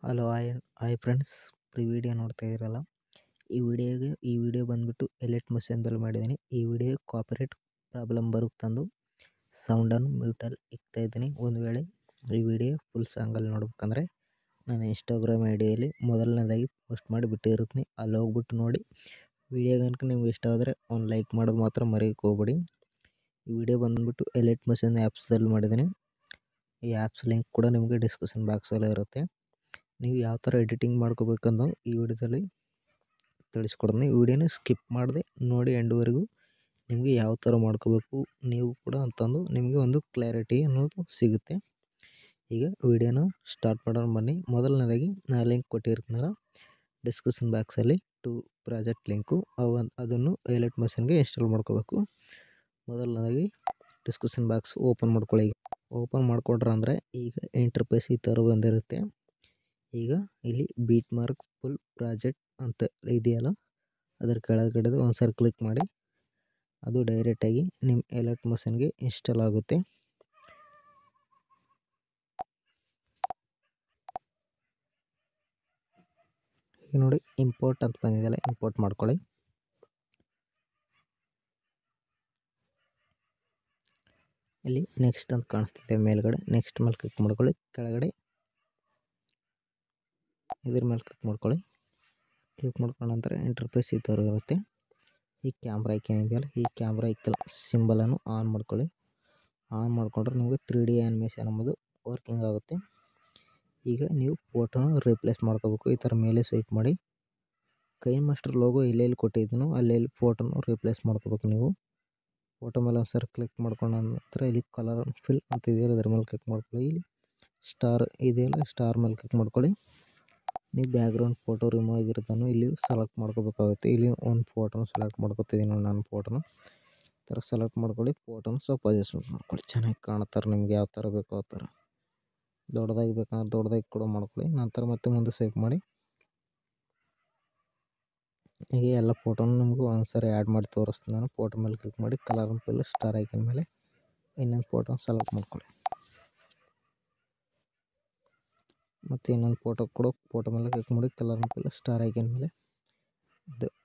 Hello hi friends, video ನೋಡ್ತಾ ಇದ್ದೀರಲ್ಲ. ಈ ವಿಡಿಯೋ ಬಂದ್ಬಿಟ್ಟು ಎಲಿಟ್ ಮಷೀನ್ದಲ್ಲಿ ಮಾಡಿದ್ದೀನಿ. ಈ ವಿಡಿಯೋ ಕಾಪಿರೈಟ್ ಪ್ರಾಬ್ಲಮ್ ಬರುತ್ತಂದು ಸೌಂಡನ್ನು ಮ್ಯೂಟಲ್ಲಿ ಇಕ್ತಾ ಇದ್ದೀನಿ. ಒಂದು ವೇಳೆ ಈ ವಿಡಿಯೋ ಫುಲ್ ಸಾಂಗಲ್ಲಿ ನೋಡ್ಬೇಕಂದ್ರೆ ನಾನು ಇನ್ಸ್ಟಾಗ್ರಾಮ್ ಐಡಿಯಲ್ಲಿ ಮೊದಲನೇದಾಗಿ ಪೋಸ್ಟ್ ಮಾಡಿ ಬಿಟ್ಟಿರ್ತೀನಿ, ಅಲ್ಲಿ ಹೋಗ್ಬಿಟ್ಟು ನೋಡಿ. ವಿಡಿಯೋ ಕనుక ನಿಮ್ಗೆ ಇಷ್ಟ ಆದರೆ ಒಂದು ಲೈಕ್ ಮಾಡೋದು ಮಾತ್ರ ಮರೆಯೋಕ್ಕೆ ಹೋಗ್ಬೇಡಿ. ಈ ವಿಡಿಯೋ ಬಂದ್ಬಿಟ್ಟು ಎಲಿಟ್ ಮಷೀನ್ ಆ್ಯಪ್ಸ್ದಲ್ಲಿ ಮಾಡಿದ್ದೀನಿ. ಈ ಆ್ಯಪ್ಸ್ ಲಿಂಕ್ ಕೂಡ ನಿಮಗೆ ಡಿಸ್ಕ್ರಿಪ್ಷನ್ ಬಾಕ್ಸಲ್ಲಿ ಇರುತ್ತೆ. ನೀವು ಯಾವ ಥರ ಎಡಿಟಿಂಗ್ ಮಾಡ್ಕೋಬೇಕಂದು ಈ ವಿಡಿಯೋದಲ್ಲಿ ತಿಳಿಸ್ಕೊಡ್ತೀನಿ. ಈ ವಿಡಿಯೋನ ಸ್ಕಿಪ್ ಮಾಡದೆ ನೋಡಿ ಎಂಡ್ವರೆಗೂ. ನಿಮಗೆ ಯಾವ ಥರ ಮಾಡ್ಕೋಬೇಕು ನೀವು ಕೂಡ ಅಂತಂದು ನಿಮಗೆ ಒಂದು ಕ್ಲಾರಿಟಿ ಅನ್ನೋದು ಸಿಗುತ್ತೆ. ಈಗ ವಿಡಿಯೋನ ಸ್ಟಾರ್ಟ್ ಮಾಡೋಣ ಬನ್ನಿ. ಮೊದಲನೇದಾಗಿ ನಾನು ಲಿಂಕ್ ಕೊಟ್ಟಿರ್ತೀನಲ್ಲ ಡಿಸ್ಕ್ರಿಪ್ಷನ್ ಬಾಕ್ಸಲ್ಲಿ 2 ಪ್ರಾಜೆಕ್ಟ್ ಲಿಂಕು, ಅದನ್ನು ಎಲಿಟ್ ಮಷೀನ್ಗೆ ಇನ್ಸ್ಟಾಲ್ ಮಾಡ್ಕೋಬೇಕು. ಮೊದಲನೇದಾಗಿ ಡಿಸ್ಕ್ರಿಪ್ಷನ್ ಬಾಕ್ಸ್ ಓಪನ್ ಮಾಡ್ಕೊಳ್ಳಿ. ಓಪನ್ ಮಾಡ್ಕೊಂಡ್ರೆ ಅಂದರೆ ಈಗ ಇಂಟರ್ಫೇಸ್ ಈ ಥರ ಬಂದಿರುತ್ತೆ. ಈಗ ಇಲ್ಲಿ ಬೀಟ್ ಮಾರ್ಕ್ ಫುಲ್ ಪ್ರಾಜೆಕ್ಟ್ ಅಂತ ಇದೆಯಲ್ಲ, ಅದರ ಕೆಳಗಡೆದು ಒಂದು ಸಾರಿ ಕ್ಲಿಕ್ ಮಾಡಿ. ಅದು ಡೈರೆಕ್ಟಾಗಿ ನಿಮ್ಮ ಎಲಿಟ್ ಮಷೀನ್ಗೆ ಇನ್ಸ್ಟಾಲ್ ಆಗುತ್ತೆ. ಈಗ ನೋಡಿ ಇಂಪೋರ್ಟ್ ಅಂತ ಬಂದಿದೆಯಲ್ಲ, ಇಂಪೋರ್ಟ್ ಮಾಡ್ಕೊಳ್ಳಿ. ಇಲ್ಲಿ ನೆಕ್ಸ್ಟ್ ಅಂತ ಕಾಣಿಸ್ತಿದೆ ಮೇಲ್ಗಡೆ, ನೆಕ್ಸ್ಟ್ ಮೇಲೆ ಕ್ಲಿಕ್ ಮಾಡ್ಕೊಳ್ಳಿ. ಕೆಳಗಡೆ ಇದ್ರ ಮೇಲೆ ಕ್ಲಿಕ್ ಮಾಡ್ಕೊಳ್ಳಿ. ಕ್ಲಿಕ್ ಮಾಡ್ಕೊಂಡ ನಂತರ ಇಂಟರ್ಫೇಸ್ ಈ ಥರ ಇರುತ್ತೆ. ಈ ಕ್ಯಾಮ್ರಾ ಐಕನ್ ಇದೆಯಲ್ಲ, ಈ ಕ್ಯಾಮ್ರಾ ಐಕನ್ ಸಿಂಬಲನ್ನು ಆನ್ ಮಾಡ್ಕೊಳ್ಳಿ. ಆನ್ ಮಾಡಿಕೊಂಡ್ರೆ ನಿಮಗೆ 3D ಆ್ಯನಿಮೇಷನ್ ಎಂಬುದು ವರ್ಕಿಂಗ್ ಆಗುತ್ತೆ. ಈಗ ನೀವು ಫೋಟೋನ ರಿಪ್ಲೇಸ್ ಮಾಡ್ಕೋಬೇಕು. ಈ ಥರ ಮೇಲೆ ಸ್ವೈಪ್ ಮಾಡಿ ಕೈನ್ ಮಾಸ್ಟರ್ ಲೋಗೋ ಎಲ್ಲೆಲ್ಲಿ ಕೊಟ್ಟಿದ್ದೀನೋ ಅಲ್ಲೆಲ್ಲಿ ಫೋಟೋನ ರಿಪ್ಲೇಸ್ ಮಾಡ್ಕೋಬೇಕು. ನೀವು ಫೋಟೋ ಮೇಲೆ ಒಂದು ಸರಿ ಕ್ಲಿಕ್ ಮಾಡ್ಕೊಂಡ ನಂತರ ಇಲ್ಲಿ ಕಲರ್ ಫಿಲ್ ಅಂತ ಇದೆಯಲ್ಲ, ಅದ್ರ ಮೇಲೆ ಕ್ಲಿಕ್ ಮಾಡ್ಕೊಳ್ಳಿ. ಇಲ್ಲಿ ಸ್ಟಾರ್ ಇದೆಯಲ್ಲ, ಸ್ಟಾರ್ ಮೇಲೆ ಕ್ಲಿಕ್ ಮಾಡ್ಕೊಳ್ಳಿ. ನೀವು ಬ್ಯಾಕ್ಗ್ರೌಂಡ್ ಫೋಟೋ ರಿಮೂವ್ ಆಗಿರೋದನ್ನು ಇಲ್ಲಿ ಸೆಲೆಕ್ಟ್ ಮಾಡ್ಕೋಬೇಕಾಗುತ್ತೆ. ಇಲ್ಲಿ ಒಂದು ಫೋಟೋನ ಸೆಲೆಕ್ಟ್ ಮಾಡ್ಕೊತಿದ್ದೀನಿ ನಾನು. ಫೋಟೋನ ಈ ಥರ ಸೆಲೆಕ್ಟ್ ಮಾಡ್ಕೊಳ್ಳಿ. ಫೋಟೋನ ಸ್ವಲ್ಪ ಅಡ್ಜಸ್ಟ್ಮೆಂಟ್ ಮಾಡ್ಕೊಳ್ಳಿ, ಚೆನ್ನಾಗಿ ಕಾಣ್ತಾರೆ. ನಿಮ್ಗೆ ಯಾವ ಥರ ಬೇಕೋ ಆ ಥರ. ದೊಡ್ಡದಾಗಿ ಬೇಕಂದ್ರೆ ದೊಡ್ಡದಾಗಿ ಕೂಡ ಮಾಡ್ಕೊಳ್ಳಿ. ನಂತರ ಮತ್ತೆ ಮುಂದೆ ಸ್ವೈಪ್ ಮಾಡಿ. ಹೀಗೆ ಎಲ್ಲ ಫೋಟೋನ ನಿಮಗೂ ಒಂದು ಸಾರಿ ಆ್ಯಡ್ ಮಾಡಿ ತೋರಿಸ್ತೀನಿ ನಾನು. ಫೋಟೋ ಮೇಲೆ ಕ್ಲಿಕ್ ಮಾಡಿ ಕಲರ್ ಫಿಲ್ ಸ್ಟಾರ್ ಐಕನ್ ಮೇಲೆ ಇನ್ನೊಂದು ಫೋಟೋನ ಸೆಲೆಕ್ಟ್ ಮಾಡ್ಕೊಳ್ಳಿ. ಮತ್ತು ಇನ್ನೊಂದು ಫೋಟೋ ಮೇಲೆ ಕ್ಲಿಕ್ ಮಾಡಿ ಕಲರ್ ಫಿಲ್ ಸ್ಟಾರ್ ಐಕನ್ ಮೇಲೆ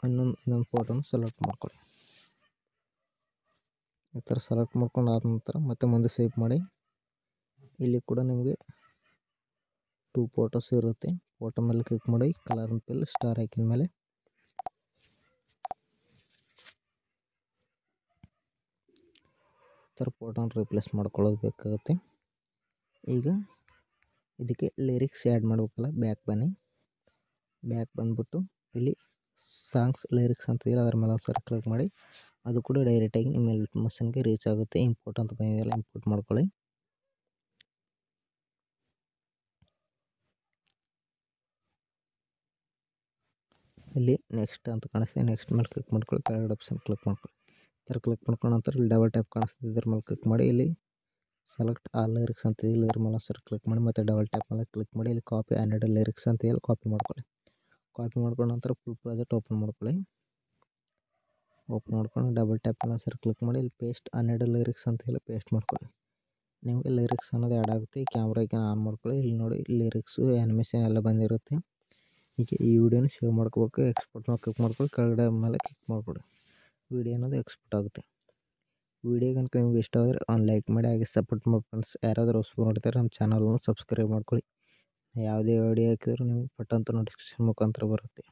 ಇನ್ನೊಂದು ಫೋಟೋನ ಸೆಲೆಕ್ಟ್ ಮಾಡ್ಕೊಳ್ಳಿ. ಈ ಥರ ಸೆಲೆಕ್ಟ್ ಮಾಡ್ಕೊಂಡು ಆದ ನಂತರ ಮತ್ತೆ ಮುಂದೆ ಸ್ವೈಪ್ ಮಾಡಿ. ಇಲ್ಲಿ ಕೂಡ ನಿಮಗೆ 2 ಫೋಟೋಸ್ ಇರುತ್ತೆ. ಫೋಟೋ ಮೇಲೆ ಕ್ಲಿಕ್ ಮಾಡಿ ಕಲರ್ ಫಿಲ್ ಸ್ಟಾರ್ ಐಕನ್ ಮೇಲೆ ಈ ಥರ ಫೋಟೋನ ರಿಪ್ಲೇಸ್ ಮಾಡ್ಕೊಳ್ಳೋದು ಬೇಕಾಗುತ್ತೆ. ಈಗ ಇದಕ್ಕೆ ಲಿರಿಕ್ಸ್ ಆ್ಯಡ್ ಮಾಡಬೇಕಲ್ಲ, ಬ್ಯಾಕ್ ಬನ್ನಿ. ಬ್ಯಾಕ್ ಬಂದ್ಬಿಟ್ಟು ಇಲ್ಲಿ ಸಾಂಗ್ಸ್ ಲಿರಿಕ್ಸ್ ಅಂತ ಇದೆಯಲ್ಲ, ಅದ್ರ ಮೇಲೆ ಒಂದು ಸರಿ ಕ್ಲಿಕ್ ಮಾಡಿ. ಅದು ಕೂಡ ಡೈರೆಕ್ಟಾಗಿ ನಿಮ್ಮ ಎಲಿಟ್ ಮಷೀನ್ಗೆ ರೀಚ್ ಆಗುತ್ತೆ. ಇಂಪೋರ್ಟ್ ಅಂತ ಬಂದಿದೆಯಲ್ಲ, ಇಂಪೋರ್ಟ್ ಮಾಡ್ಕೊಳ್ಳಿ. ಇಲ್ಲಿ ನೆಕ್ಸ್ಟ್ ಅಂತ ಕಾಣಿಸ್ತಿದೆ, ನೆಕ್ಸ್ಟ್ ಮೇಲೆ ಕ್ಲಿಕ್ ಮಾಡ್ಕೊಳ್ಳಿ. ಕೆಳಗಡೆ ಆಪ್ಷನ್ ಕ್ಲಿಕ್ ಮಾಡ್ಕೊಳ್ಳಿ. ಈ ಥರ ಕ್ಲಿಕ್ ಮಾಡ್ಕೊಂಡ ನಂತರ ಇಲ್ಲಿ ಡಬಲ್ ಟ್ಯಾಪ್ ಕಾಣಿಸ್ತಿದೆ, ಇದ್ರ ಮೇಲೆ ಕ್ಲಿಕ್ ಮಾಡಿ. ಇಲ್ಲಿ ಸೆಲೆಕ್ಟ್ ಆಲ್ ಲಿರಿಕ್ಸ್ ಅಂತ ಇದೆ, ಇದ್ರ ಮೇಲೆ ಸರಿ ಕ್ಲಿಕ್ ಮಾಡಿ. ಮತ್ತು ಡಬಲ್ ಟ್ಯಾಪ್ ಮೇಲೆ ಕ್ಲಿಕ್ ಮಾಡಿ. ಇಲ್ಲಿ ಕಾಪಿ ಆ್ಯಂಡ್ ಲಿರಿಕ್ಸ್ ಅಂತ ಇದೆ, ಕಾಪಿ ಮಾಡ್ಕೊಳ್ಳಿ. ಕಾಪಿ ಮಾಡ್ಕೊಂಡ ನಂತರ ಫುಲ್ ಪ್ರಾಜೆಕ್ಟ್ ಓಪನ್ ಮಾಡ್ಕೊಳ್ಳಿ. ಓಪನ್ ಮಾಡ್ಕೊಂಡು ಡಬಲ್ ಟ್ಯಾಪ್ ಮೇಲೆ ಸರಿ ಕ್ಲಿಕ್ ಮಾಡಿ. ಇಲ್ಲಿ ಪೇಸ್ಟ್ ಆ್ಯಂಡ್ ಲಿರಿಕ್ಸ್ ಅಂತ ಇಲ್ಲ, ಪೇಸ್ಟ್ ಮಾಡ್ಕೊಳ್ಳಿ. ನಿಮಗೆ ಲಿರಿಕ್ಸ್ ಅನ್ನೋದು ಆ್ಯಡ್ ಆಗುತ್ತೆ. ಈ ಕ್ಯಾಮ್ರಾ ಐಕನ್ ಆನ್ ಮಾಡ್ಕೊಳ್ಳಿ. ಇಲ್ಲಿ ನೋಡಿ ಲಿರಿಕ್ಸು ಆ್ಯನಿಮೇಷನ್ ಎಲ್ಲ ಬಂದಿರುತ್ತೆ. ಈಗ ಈ ವಿಡಿಯೋನ ಸೇವ್ ಮಾಡ್ಕೋಬೇಕು. ಎಕ್ಸ್ಪೋರ್ಟ್ ಮೇಲೆ ಕ್ಲಿಕ್ ಮಾಡ್ಕೊಳ್ಳಿ. ಕೆಳಗಡೆ ಮೇಲೆ ಕ್ಲಿಕ್ ಮಾಡಿಕೊಡಿ. ವಿಡಿಯೋ ಅನ್ನೋದು ಎಕ್ಸ್ಪೋರ್ಟ್ ಆಗುತ್ತೆ. ವಿಡಿಯೋ ಕనుక ನಿಮ್ಗೆ ಇಷ್ಟ ಆದರೆ ಒಂದು ಲೈಕ್ ಮಾಡಿ, ಹಾಗೆ ಸಪೋರ್ಟ್ ಮಾಡಿ ಫ್ರೆಂಡ್ಸ್. ಯಾರಾದರೂ ಹೊಸಬರು ನೋಡ್ತಾರೆ ನಮ್ಮ ಚಾನಲನ್ನು ಸಬ್ಸ್ಕ್ರೈಬ್ ಮಾಡ್ಕೊಳ್ಳಿ. ಯಾವುದೇ ವಿಡಿಯೋ ಹಾಕಿದರೂ ನಿಮಗೆ ಪಟ್ಟಂತ ನೋಟಿಫಿಕೇಶನ್ ಮುಖಾಂತರ ಬರುತ್ತೆ.